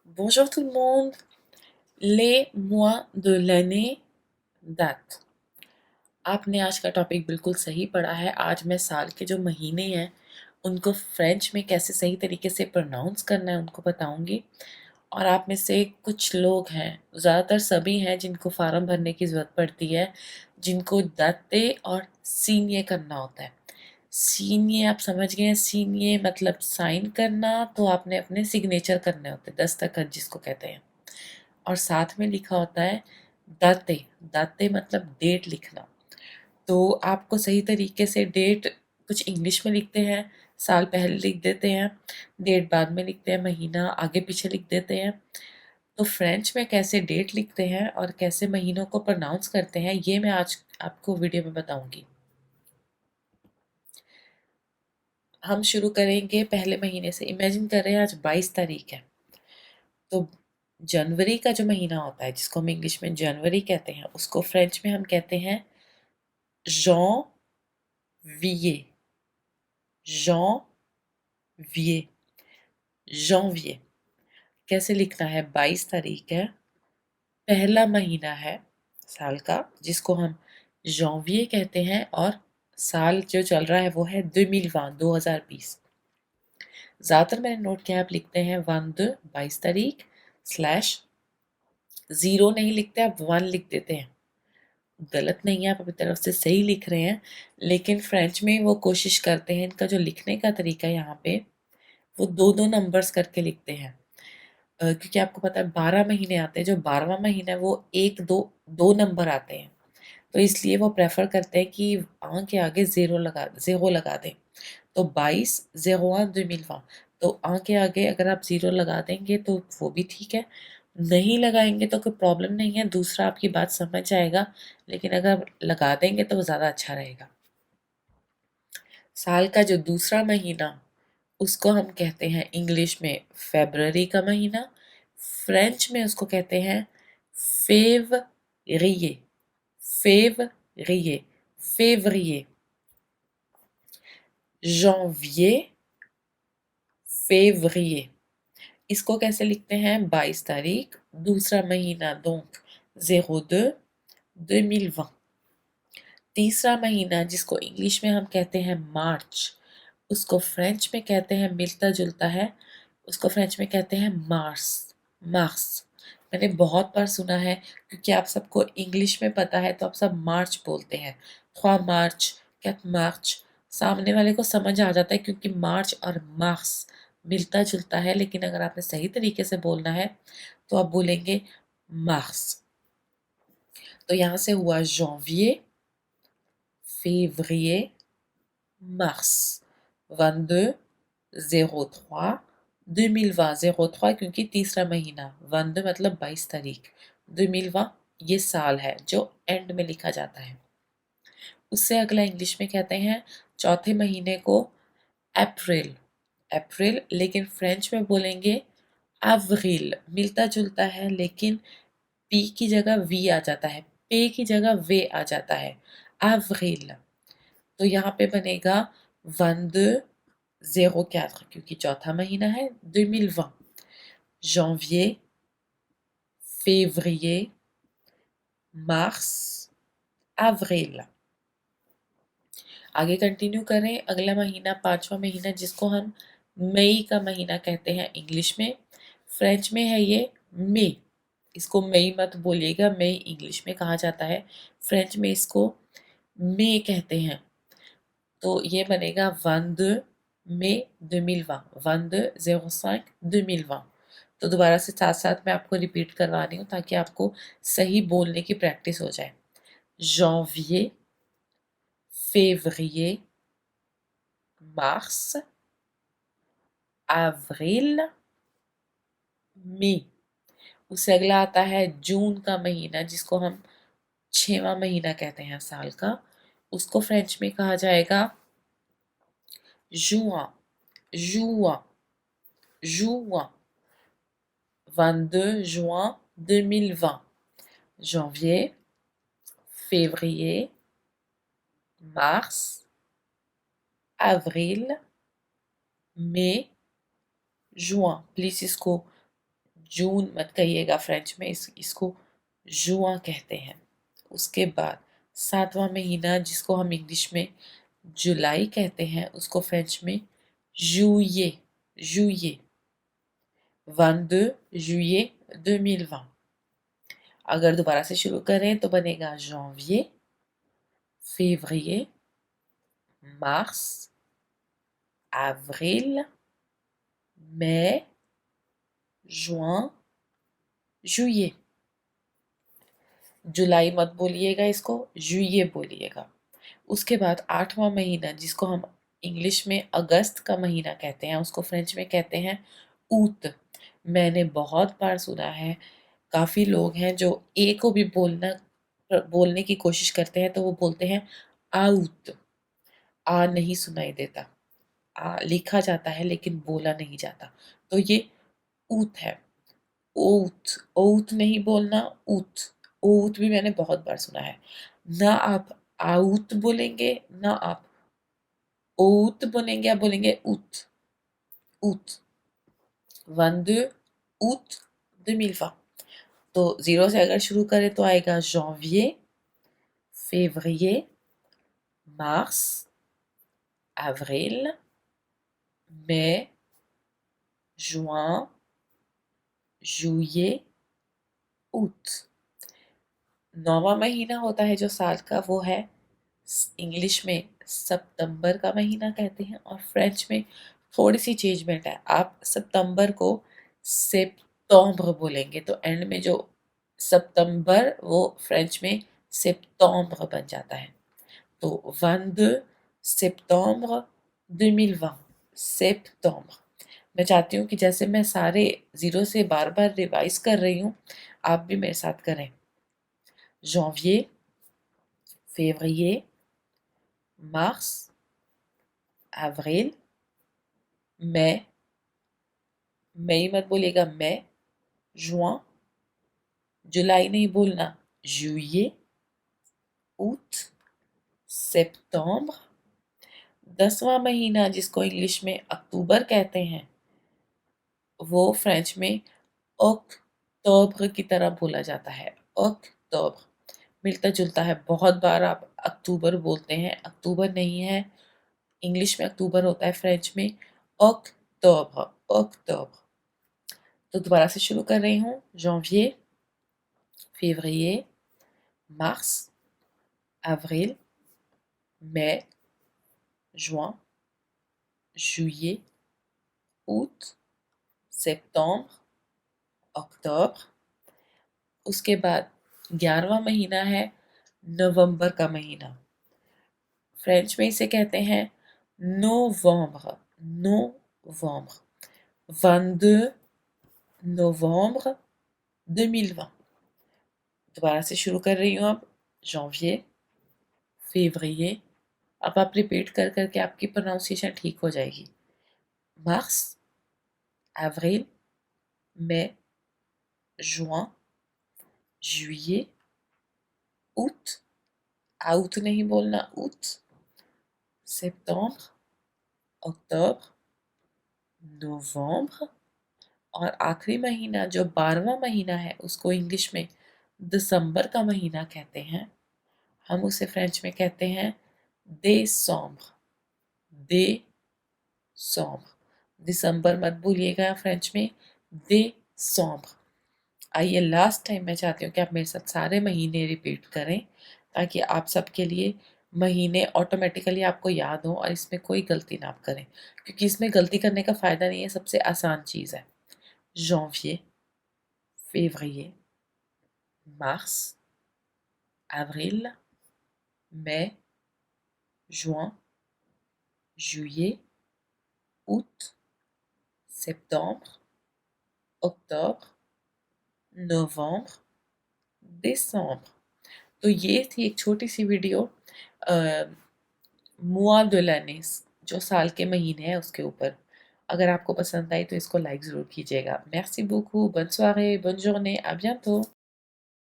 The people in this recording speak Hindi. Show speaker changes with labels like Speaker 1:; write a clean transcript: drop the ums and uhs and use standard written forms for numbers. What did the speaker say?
Speaker 1: Bonjour tout le monde. Les mois de l'année date. आपने आज का टॉपिक बिल्कुल सही पढ़ा है। आज मैं साल के जो महीने हैं उनको फ्रेंच में कैसे सही तरीके से प्रोनाउंस करना है उनको बताऊंगी। और आप में से कुछ लोग हैं, ज़्यादातर सभी हैं, जिनको फार्म भरने की ज़रूरत पड़ती है, जिनको दत्ते और सीनिये करना होता है। सीनिये आप समझ गए हैं, सीनिये मतलब साइन करना, तो आपने अपने सिग्नेचर करने होते हैं, दस्तखत जिसको कहते हैं। और साथ में लिखा होता है दाते। दाते मतलब डेट लिखना। तो आपको सही तरीके से डेट कुछ इंग्लिश में लिखते हैं, साल पहले लिख देते हैं, डेट बाद में लिखते हैं, महीना आगे पीछे लिख देते हैं। तो फ्रेंच में कैसे डेट लिखते हैं और कैसे महीनों को प्रोनाउंस करते हैं, ये मैं आज आपको वीडियो में बताऊंगी। हम शुरू करेंगे पहले महीने से। इमेजिन कर रहे हैं आज 22 तारीख है, तो जनवरी का जो महीना होता है जिसको हम इंग्लिश में जनवरी कहते हैं, उसको फ्रेंच में हम कहते हैं janvier। janvier। janvier कैसे लिखना है? 22 तारीख है, पहला महीना है साल का, जिसको हम janvier कहते हैं, और साल जो चल रहा है वो है 2020। ज़्यादातर मैंने नोट किया, आप लिखते हैं 22 तारीख स्लैश ज़ीरो नहीं लिखते, आप 1 लिख देते हैं। गलत नहीं है, आप अपनी तरफ से सही लिख रहे हैं, लेकिन फ्रेंच में वो कोशिश करते हैं, इनका जो लिखने का तरीका है यहाँ पे, वो दो दो नंबर्स करके लिखते हैं। क्योंकि आपको पता है 12 महीने आते हैं, जो 12वां महीना है वो एक दो दो नंबर आते हैं, तो इसलिए वो प्रेफर करते हैं कि आ के आगे ज़ीरो लगा दें। तो 22/01/2020, तो आ के आगे अगर आप ज़ीरो लगा देंगे तो वो भी ठीक है, नहीं लगाएंगे तो कोई प्रॉब्लम नहीं है, दूसरा आपकी बात समझ जाएगा, लेकिन अगर लगा देंगे तो वो ज़्यादा अच्छा रहेगा। साल का जो दूसरा महीना, उसको हम कहते हैं इंग्लिश में फेब्रुअरी का महीना, फ्रेंच में उसको कहते हैं फेवरिये। फेवरिये। फेवरिये। janvier, février। इसको कैसे लिखते हैं? 22 तारीख, दूसरा महीना donc 02/2020। तीसरा महीना जिसको इंग्लिश में हम कहते हैं मार्च, उसको फ्रेंच में कहते हैं, मिलता जुलता है, उसको फ्रेंच में कहते हैं मार्स। मार्स मैंने बहुत बार सुना है, क्योंकि आप सबको इंग्लिश में पता है तो आप सब मार्च बोलते हैं। 3 मार्च, 4 मार्च, सामने वाले को समझ आ जाता है, क्योंकि मार्च और मार्स मिलता जुलता है। लेकिन अगर आपने सही तरीके से बोलना है तो आप बोलेंगे मार्स। तो यहाँ से हुआ janvier, février, mars। 22/03/2020। 03 क्योंकि तीसरा महीना, 22 मतलब 22 तारीख, 2020 ये साल है जो एंड में लिखा जाता है। उससे अगला इंग्लिश में कहते हैं चौथे महीने को अप्रैल। अप्रैल, लेकिन फ्रेंच में बोलेंगे अवरील। मिलता जुलता है, लेकिन पी की जगह वी आ जाता है, पे की जगह वे आ जाता है। अवरील। तो यहाँ पे बनेगा 22/04, क्योंकि चौथा महीना है 2020। janvier, février, mars, avril। आगे कंटिन्यू करें। अगला महीना, पांचवा महीना, जिसको हम मई का महीना कहते हैं इंग्लिश में, फ्रेंच में है ये मई। इसको मई मत बोलिएगा, मई इंग्लिश में कहा जाता है, फ्रेंच में इसको मई कहते हैं। तो ये बनेगा 22/02/2020। 22/05/2020। तो दोबारा से साथ साथ मैं आपको रिपीट करवा रही हूँ ताकि आपको सही बोलने की प्रैक्टिस हो जाए। janvier, février, mars, avril, मई। उससे अगला आता है जून का महीना, जिसको हम 6वां महीना कहते हैं साल का, उसको फ्रेंच में कहा जाएगा juin। juin। juin। 22/juin/2020। janvier, février, mars, avril, mai, juin। Please इसको जून मत कहिएगा फ्रेंच में, इसको जुआ कहते हैं। उसके बाद 7वां महीना जिसको हम इंग्लिश में जुलाई कहते हैं, उसको फ्रेंच में जुए, जुए, 22 juillet 2020। अगर दोबारा से शुरू करें तो बनेगा janvier, février, mars, avril, mai, juin, juillet। जुलाई मत बोलिएगा, इसको जुए बोलिएगा। उसके बाद 8वां महीना जिसको हम इंग्लिश में अगस्त का महीना कहते हैं, उसको फ्रेंच में कहते हैं ऊत। मैंने बहुत बार सुना है, काफ़ी लोग हैं जो ए को भी बोलने की कोशिश करते हैं तो वो बोलते हैं आउत। आ नहीं सुनाई देता, आ लिखा जाता है लेकिन बोला नहीं जाता, तो ये ऊत है। ओथ, ओथ नहीं बोलना, ऊत। ओथ भी मैंने बहुत बार सुना है। ना आप आउत बोलेंगे ना आप ओथ बोलेंगे, आप बोलेंगे ऊत, ऊत। 22 août 2020। तो 0 से अगर शुरू करें तो आएगा janvier, février, mars, avril, mai, juin, juillet, août। 9वां महीना होता है जो साल का, वो है इंग्लिश में सितंबर का महीना कहते हैं, और फ्रेंच में थोड़ी सी चेंजमेंट है। आप सितंबर को सेप्टेम्बर बोलेंगे तो एंड में जो सितंबर वो फ्रेंच में सेप्टेम्बर बन जाता है। तो 22 सितंबर 2020, सितंबर। मैं चाहती हूँ कि जैसे मैं सारे 0 से बार बार रिवाइज कर रही हूँ, आप भी मेरे साथ करें। janvier, février, mars, avril, mai, मई मत बोलिएगा, mai, juin, जुलाई नहीं बोलना, juillet, août, septembre। 10वां महीना जिसको इंग्लिश में अक्टूबर कहते हैं, वो फ्रेंच में अक्टूबर की तरह बोला जाता है, अक्टूबर। मिलता जुलता है, बहुत बार आप अक्टूबर बोलते हैं, अक्टूबर नहीं है, इंग्लिश में अक्टूबर होता है, फ्रेंच में अक्टूबर, अक्टूबर। तो दोबारा से शुरू कर रही हूँ। janvier, février, mars, avril, mai, juin, juillet, août, septembre, octobre। उसके बाद 11वां महीना है नवंबर का महीना, फ्रेंच में इसे कहते हैं नोवेम्बर, नोवेम्बर, 22 नवंबर 2020। दोबारा से शुरू कर रही हूँ अब। janvier, février, अब आप रिपीट कर करके आपकी प्रोनाउंसिएशन ठीक हो जाएगी। mars, avril, mai, juin, juillet, août, août नहीं बोलना, août, septembre, octobre, नवंबर, और आखिरी महीना जो 12वां महीना है उसको इंग्लिश में दिसंबर का महीना कहते हैं, हम उसे फ्रेंच में कहते हैं décembre, décembre। दिसंबर मत भूलिएगा फ्रेंच में, décembre। आइए लास्ट टाइम मैं चाहती हूँ कि आप मेरे साथ सारे महीने रिपीट करें ताकि आप सबके लिए महीने ऑटोमेटिकली आपको याद हो और इसमें कोई गलती ना आप करें, क्योंकि इसमें गलती करने का फ़ायदा नहीं है, सबसे आसान चीज़ है। janvier, février, mars, avril, mai, juin, juillet, août, septembre, octobre, नवंबर, दिसंबर। तो ये थी एक छोटी सी वीडियो मुआ de l'année, जो साल के महीने हैं उसके ऊपर। अगर आपको पसंद आई तो इसको लाइक ज़रूर कीजिएगा। Merci beaucoup, bonne soirée, bonne journée, à bientôt।